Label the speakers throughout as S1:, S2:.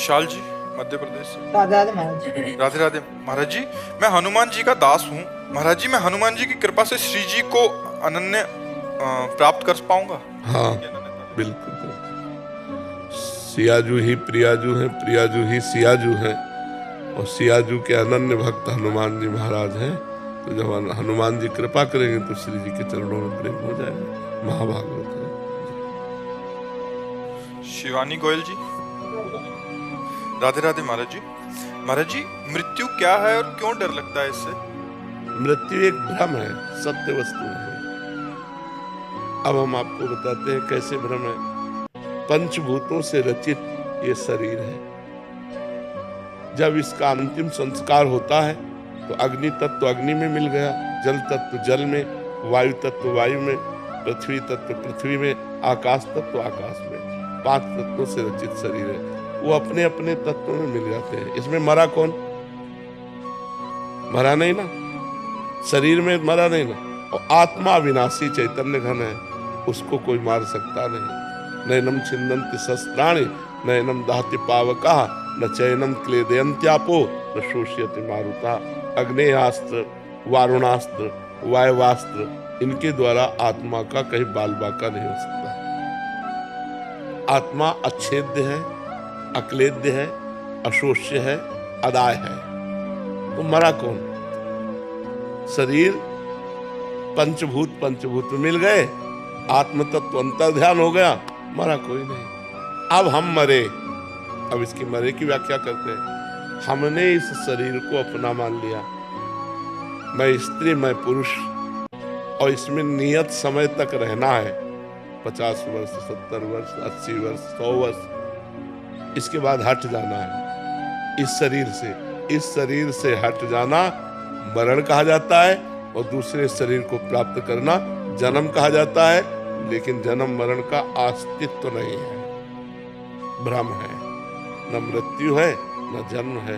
S1: विशाल जी, मध्य प्रदेश से।
S2: राधे राधे महाराज जी।
S1: राधे राधे महाराज जी। मैं हनुमान जी का दास हूँ महाराज जी। मैं हनुमान जी की कृपा से श्री जी को अनन्य प्राप्त कर पाऊंगा?
S3: हाँ बिल्कुल बिल्कुल। सियाजू ही प्रियाजू हैं, प्रियाजू ही सियाजू हैं, और सियाजू के अनन्य भक्त हनुमान जी महाराज हैं। तो जब हनुमान जी कृपा करेंगे तो श्री जी के चरणों में प्रेम हो जाएगा। महाभागवत है।
S1: शिवानी गोयल जी। राधे राधे महाराज जी। महाराज जी, मृत्यु क्या है और क्यों डर लगता है इससे?
S3: मृत्यु एक भ्रम है, सत्य वस्तु है। अब हम आपको बताते हैं कैसे भ्रम है। पंचभूतों से रचित ये शरीर है। जब इसका अंतिम संस्कार होता है तो अग्नि तत्व अग्नि में मिल गया, जल तत्व जल में, वायु तत्व वायु में, पृथ्वी तत्व पृथ्वी में, आकाश तत्व आकाश में। 5 तत्वों से रचित शरीर है। वो अपने अपने तत्वों में मिल जाते हैं। इसमें मरा कौन? मरा नहीं ना, शरीर में मरा नहीं ना। और आत्मा अविनाशी चैतन्य घन है, उसको कोई मार सकता नहीं। नैनम छिन्दन्ति शस्त्राणि नैनम दाहति पावकाः न चैनम क्लेदयन्त्यापो न शोष्यति मारुता। अग्नेयास्त्र, वारुणास्त्र, वायवास्त्र, इनके द्वारा आत्मा का कहीं बाल बाका नहीं हो सकता। आत्मा अच्छेद्य है, अक्लेद्य है, अशोष्य है, अदाय है। तो मरा कौन? शरीर पंचभूत में मिल गए, आत्म तत्व अंतर ध्यान हो गया, मरा कोई नहीं। अब हम मरे। अब इसकी मरे की व्याख्या करते हैं। हमने इस शरीर को अपना मान लिया, मैं स्त्री मैं पुरुष, और इसमें नियत समय तक रहना है। 50 वर्ष, 70 वर्ष, 80 वर्ष, 100 वर्ष। इसके बाद हट जाना है इस शरीर से। इस शरीर से हट जाना मरण कहा जाता है, और दूसरे शरीर को प्राप्त करना जन्म कहा जाता है। लेकिन जन्म मरण का अस्तित्व नहीं है, भ्रम है। न मृत्यु है न जन्म है।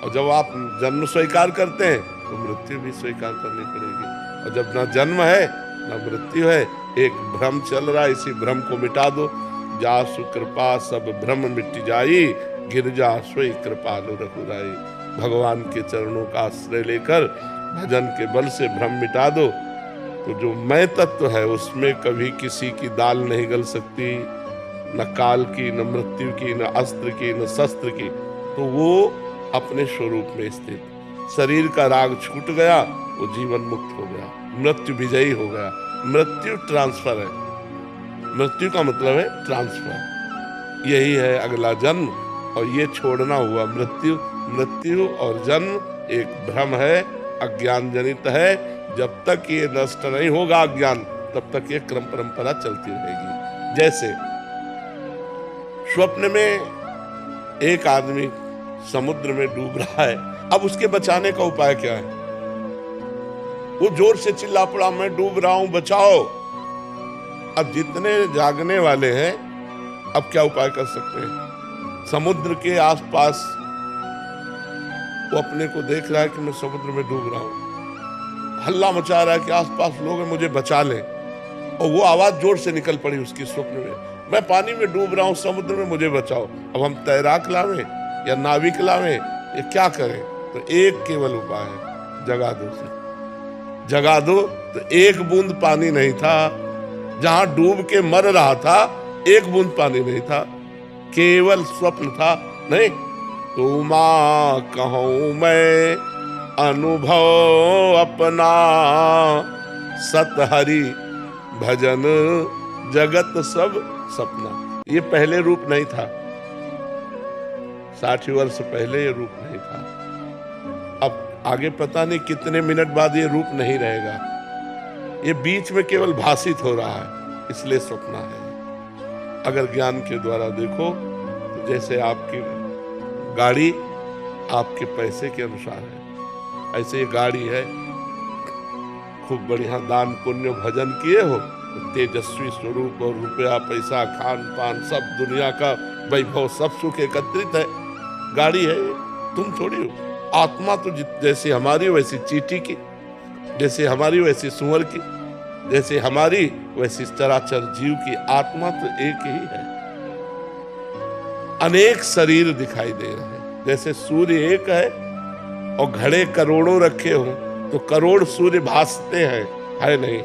S3: और जब आप जन्म स्वीकार करते हैं तो मृत्यु भी स्वीकार करनी पड़ेगी। और जब न जन्म है न मृत्यु है, एक भ्रम चल रहा है, इसी भ्रम को मिटा दो। जासु कृपा सब भ्रम मिट जाई, गिरजा सोई कृपालु रघुराई। भगवान के चरणों का आश्रय लेकर भजन के बल से भ्रम मिटा दो, तो जो मैं तत्व है उसमें कभी किसी की दाल नहीं गल सकती, न काल की, न मृत्यु की, न अस्त्र की, न शस्त्र की। तो वो अपने स्वरूप में स्थित। शरीर का राग छूट गया, वो जीवन मुक्त हो गया, मृत्यु विजयी हो गया। मृत्यु ट्रांसफर है। मृत्यु का मतलब है ट्रांसफर। यही है अगला जन्म, और ये छोड़ना हुआ मृत्यु। मृत्यु और जन्म एक भ्रम है, अज्ञान जनित है। जब तक ये नष्ट नहीं होगा अज्ञान, तब तक ये क्रम परंपरा चलती रहेगी। जैसे स्वप्न में एक आदमी समुद्र में डूब रहा है, अब उसके बचाने का उपाय क्या है? वो जोर से चिल्ला पड़ा, मैं डूब रहा हूं, बचाओ। अब जितने जागने वाले हैं, अब क्या उपाय कर सकते हैं? समुद्र के आसपास वो अपने को देख रहा है कि मैं समुद्र में डूब रहा हूं, हल्ला मचा रहा है कि आसपास लोग हैं, मुझे बचा लें। और वो आवाज जोर से निकल पड़ी उसकी स्वप्न में, मैं पानी में डूब रहा हूं, समुद्र में, मुझे बचाओ। अब हम तैराक लावें या नाविक लावें, ये क्या करें? तो एक केवल उपाय है, जगा दो उसे। जगा दो। तो एक बूंद पानी नहीं था, जहां डूब के मर रहा था एक बूंद पानी नहीं था, केवल स्वप्न था। नहीं तो मां कहूं मैं अनुभव अपना, सत हरि भजन जगत सब सपना। ये पहले रूप नहीं था, 60 वर्ष पहले ये रूप नहीं था। अब आगे पता नहीं कितने मिनट बाद ये रूप नहीं रहेगा। ये बीच में केवल भाषित हो रहा है, इसलिए स्वप्न है। अगर ज्ञान के द्वारा देखो तो जैसे आपकी गाड़ी आपके पैसे के अनुसार है, ऐसे ये गाड़ी है। खूब बढ़िया दान पुण्य भजन किए हो, तेजस्वी स्वरूप और रुपया पैसा खान पान सब दुनिया का वैभव सब सुख एकत्रित है। गाड़ी है, तुम थोड़ी हो। आत्मा तो जैसे हमारी वैसी चींटी की, जैसे हमारी वैसी सुअर की, जैसे हमारी वैसी चराचर जीव की। आत्मा तो एक ही है। अनेक शरीर दिखाई दे रहे हैं। जैसे सूर्य एक है और घड़े करोड़ों रखे हों तो करोड़ सूर्य भासते हैं, है नहीं,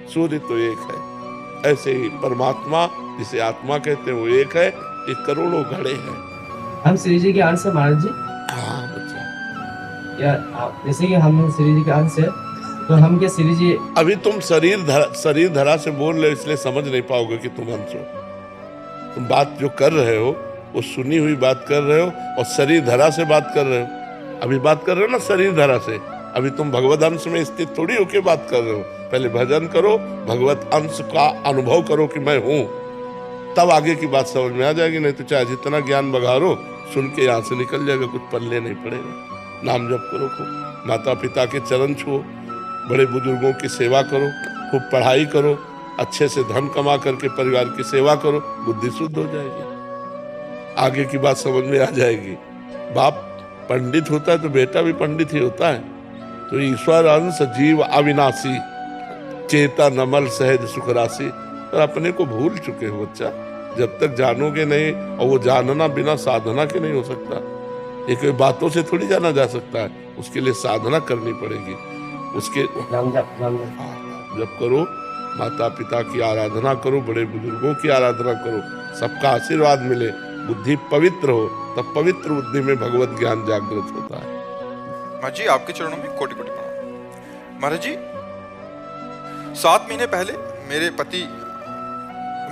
S3: सूर्य तो एक है। ऐसे ही परमात्मा जिसे आत्मा कहते हैं वो एक है, ये करोड़ों घड़े हैं।
S2: हम श्री जी के अंश है महाराज जी।
S3: हाँ बच्चा,
S2: या जैसे कि हम श्री जी के अंश है तो हम क्या श्री जी।
S3: अभी तुम शरीर धरा से बोल रहे हो इसलिए समझ नहीं पाओगे कि तुम अंश हो। तुम बात जो कर रहे हो वो सुनी हुई बात कर रहे हो और शरीर धरा से बात कर रहे हो। अभी बात कर रहे हो ना शरीर धरा से, अभी तुम भगवत अंश में स्थित थोड़ी होके बात कर रहे हो। पहले भजन करो, भगवत अंश का अनुभव करो कि मैं हूं, तब आगे की बात समझ में आ जाएगी। नहीं तो चाहे जितना ज्ञान बघारो, सुन के यहाँ से निकल जाएगा, कुछ पल्ले नहीं पड़ेगा। नाम जप करो खूब, माता पिता के चरण छुओ, बड़े बुजुर्गों की सेवा करो, खूब पढ़ाई करो, अच्छे से धन कमा करके परिवार की सेवा करो, बुद्धि शुद्ध हो जाएगी, आगे की बात समझ में आ जाएगी। बाप पंडित होता है तो बेटा भी पंडित ही होता है। तो ईश्वर अंश जीव अविनाशी, चेतन अमल सहज सुख राशि। और अपने को भूल चुके हो बच्चा, जब तक जानोगे नहीं, और वो जानना बिना साधना के नहीं हो सकता। ये कोई बातों से थोड़ी जाना जा सकता है, उसके लिए साधना करनी पड़ेगी। उसके
S2: नाम जप
S3: जब करो, माता पिता की आराधना करो, बड़े बुजुर्गों की आराधना करो, सबका आशीर्वाद मिले, बुद्धि पवित्र हो, तब पवित्र बुद्धि में भगवत ज्ञान जागृत होता है।
S1: महाराज जी आपके चरणों में कोटि कोटि प्रणाम। महाराज जी 7 महीने पहले मेरे पति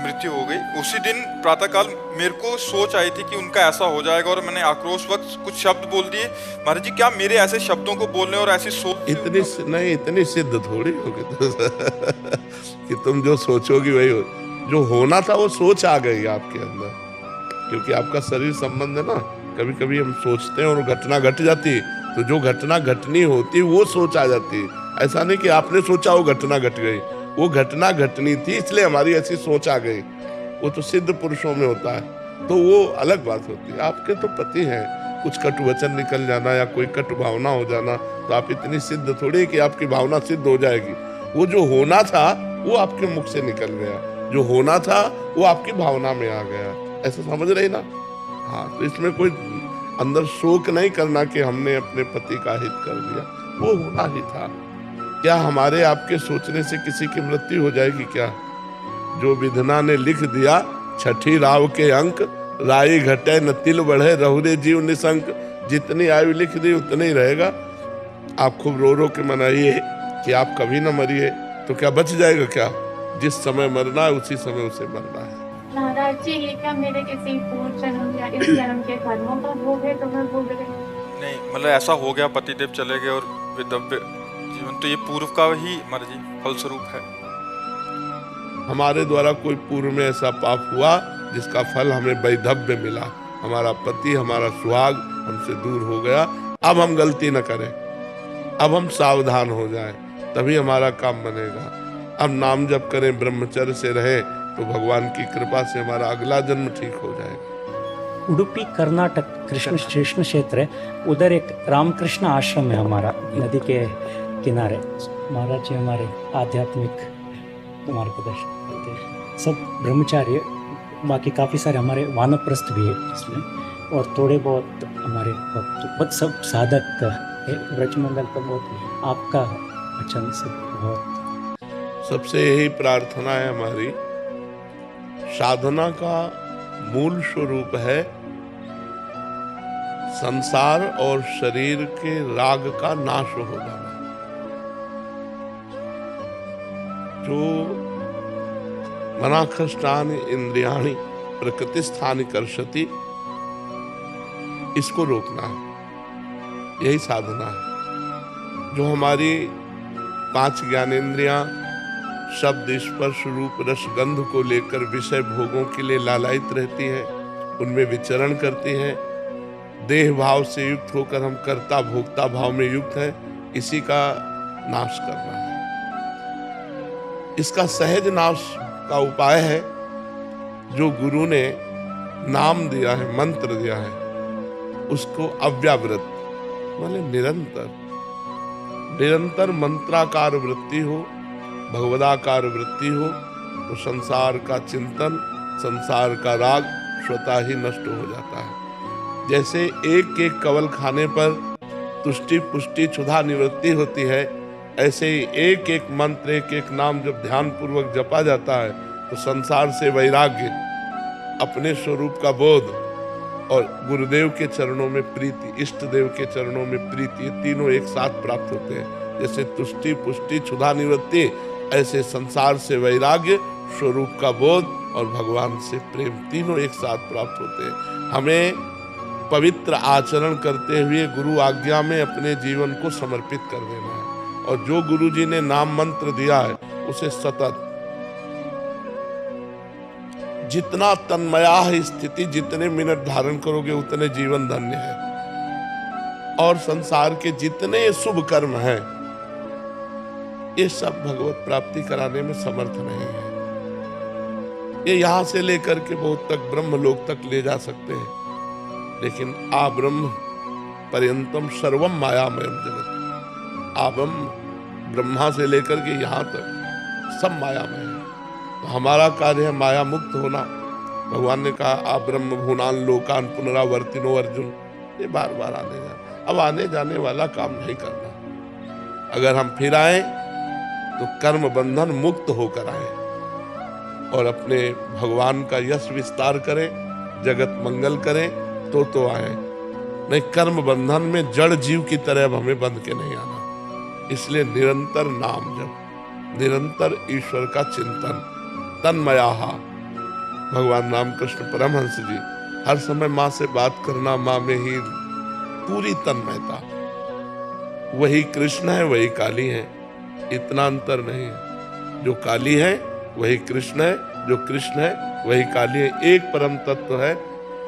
S1: मृत्यु हो गई। उसी दिन प्रातःकाल मेरे को सोच आई थी कि उनका ऐसा हो जाएगा और मैंने आक्रोशवश कुछ शब्द बोल दिए। महाराज जी क्या मेरे ऐसे शब्दों को बोलने और ऐसी सोच
S3: इतनी सिद्ध थोड़ी होगी कि तुम जो सोचोगी वही हो। जो होना था वो सोच आ गई आपके अंदर, क्योंकि आपका शरीर संबंध है ना। कभी कभी हम सोचते हैं और घटना घट जाती, तो जो घटना घटनी होती वो सोच आ जाती। ऐसा नहीं कि आपने सोचा वो घटना घट गई, वो घटना घटनी थी इसलिए हमारी ऐसी सोच आ गई। वो तो सिद्ध पुरुषों में होता है, तो वो अलग बात होती है। आपके तो पति हैं, कुछ कटु वचन निकल जाना या कोई कटु भावना हो जाना, तो आप इतनी सिद्ध थोड़ी कि आपकी भावना सिद्ध हो जाएगी। वो जो होना था वो आपके मुख से निकल गया, जो होना था वो आपकी भावना में आ गया। ऐसा समझ रही ना। हाँ, तो इसमें कोई अंदर शोक नहीं करना कि हमने अपने पति का हित कर दिया, वो होना ही था। क्या हमारे आपके सोचने से किसी की मृत्यु हो जाएगी क्या? जो विधना ने लिख दिया, छठी राव के अंक, राई घटे न तिल बढ़े, रहुरे जीव निशंक। जितनी आयु लिख दी उतनी ही रहेगा। आप खूब रो रो के मनाइए कि आप कभी न मरिए, तो क्या बच जाएगा क्या? जिस समय मरना है उसी समय उसे मरना है।
S4: महाराज जी ये क्या मेरे किसी पूर्व जन्म या इस जन्म के कर्मों का भोग है तो मैं भोग रही हूँ?
S1: नहीं, मतलब ऐसा हो गया, पतिदेव चले गए और विधव्य जीवन, तो ये पूर्व का ही महाराज जी फलस्वरूप है।
S3: हमारे द्वारा कोई पूर्व में ऐसा पाप हुआ जिसका फल हमें वैधव्य मिला, हमारा पति हमारा सुहाग हमसे दूर हो गया। अब हम गलती न करें, अब हम सावधान हो जाएं, तभी हमारा काम बनेगा। अब नाम जप करें, ब्रह्मचर्य से रहे, तो भगवान की कृपा से हमारा अगला जन्म ठीक हो जाएगा।
S5: उडुपी कर्नाटक कृष्ण क्षेत्र है, उधर एक रामकृष्ण आश्रम है हमारा, नदी के किनारे। महाराज जी हमारे आध्यात्मिक मार्गदर्शन करते हैं, सब ब्रह्मचार्य, बाकी काफ़ी सारे हमारे वानप्रस्थ भी है इसमें, और थोड़े बहुत हमारे बहुत सब साधक है। ब्रजमंडल का बहुत आपका वचन सब बहुत।
S3: सबसे यही प्रार्थना है हमारी, साधना का मूल स्वरूप है संसार और शरीर के राग का नाश हो जाना। जो मनाखष्टानि इंद्रियाणि प्रकृति स्थानि कर्षति, इसको रोकना है, यही साधना है। जो हमारी 5 ज्ञानेंद्रियां शब्द स्पर्श रूप रस गंध को लेकर विषय भोगों के लिए लालायित रहती हैं, उनमें विचरण करती हैं, देह भाव से युक्त होकर हम कर्ता भोक्ता भाव में युक्त हैं, इसी का नाश करना है। इसका सहज नाश का उपाय है जो गुरु ने नाम दिया है, मंत्र दिया है, उसको अव्यावृत मतलब निरंतर मंत्राकार वृत्ति हो, भगवदाकार वृत्ति हो, तो संसार का चिंतन, संसार का राग स्वतः ही नष्ट हो जाता है। जैसे एक एक कवल खाने पर तुष्टि पुष्टि क्षुधा निवृत्ति होती है, ऐसे ही एक एक मंत्र एक एक नाम जब ध्यान पूर्वक जपा जाता है तो संसार से वैराग्य, अपने स्वरूप का बोध और गुरुदेव के चरणों में प्रीति, इष्ट देव के चरणों में प्रीति, ये तीनों एक साथ प्राप्त होते हैं। जैसे तुष्टि पुष्टि क्षुधा निवृत्ति, ऐसे संसार से वैराग्य, स्वरूप का बोध और भगवान से प्रेम, तीनों एक साथ प्राप्त होते हैं। हमें पवित्र आचरण करते हुए गुरु आज्ञा में अपने जीवन को समर्पित कर देना है, और जो गुरु जी ने नाम मंत्र दिया है उसे सतत, जितना तन्मया है स्थिति, जितने मिनट धारण करोगे उतने जीवन धन्य है। और संसार के जितने शुभ कर्म हैं ये सब भगवत प्राप्ति कराने में समर्थ नहीं है। ये यहां से लेकर के बहुत तक ब्रह्मलोक तक ले जा सकते हैं, लेकिन आ ब्रह्म पर्यंतम सर्वम मायामयम जगत, आ ब्रह्मा से लेकर के यहाँ तक सब मायामय है। तो हमारा कार्य है माया मुक्त होना। भगवान ने कहा आ ब्रह्म भुनान लोकान पुनरावर्तिनो अर्जुन, ये बार बार आने जाने, अब आने जाने वाला काम नहीं करना। अगर हम फिर आए तो कर्म बंधन मुक्त होकर आए और अपने भगवान का यश विस्तार करें, जगत मंगल करें तो आए, नहीं कर्म बंधन में जड़ जीव की तरह अब हमें बंध के नहीं आना। इसलिए निरंतर नाम जप, निरंतर ईश्वर का चिंतन, तन्मया। भगवान रामकृष्ण परमहंस जी हर समय माँ से बात करना, माँ में ही पूरी तन्मयता। वही कृष्ण है वही काली है, इतना अंतर नहीं है। जो काली है वही कृष्ण है, जो कृष्ण है वही काली है। एक परम तत्व है,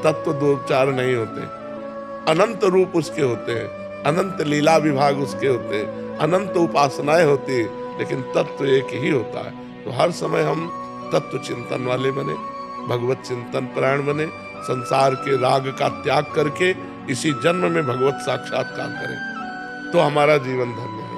S3: तत्व दो चार नहीं होते, अनंत रूप उसके होते हैं, अनंत लीला विभाग उसके होते हैं, अनंत उपासनाएं होती है, लेकिन तत्व एक ही होता है। तो हर समय हम तत्व चिंतन वाले बने, भगवत चिंतन परायण बने, संसार के राग का त्याग करके इसी जन्म में भगवत साक्षात्कार करें, तो हमारा जीवन धन्य है।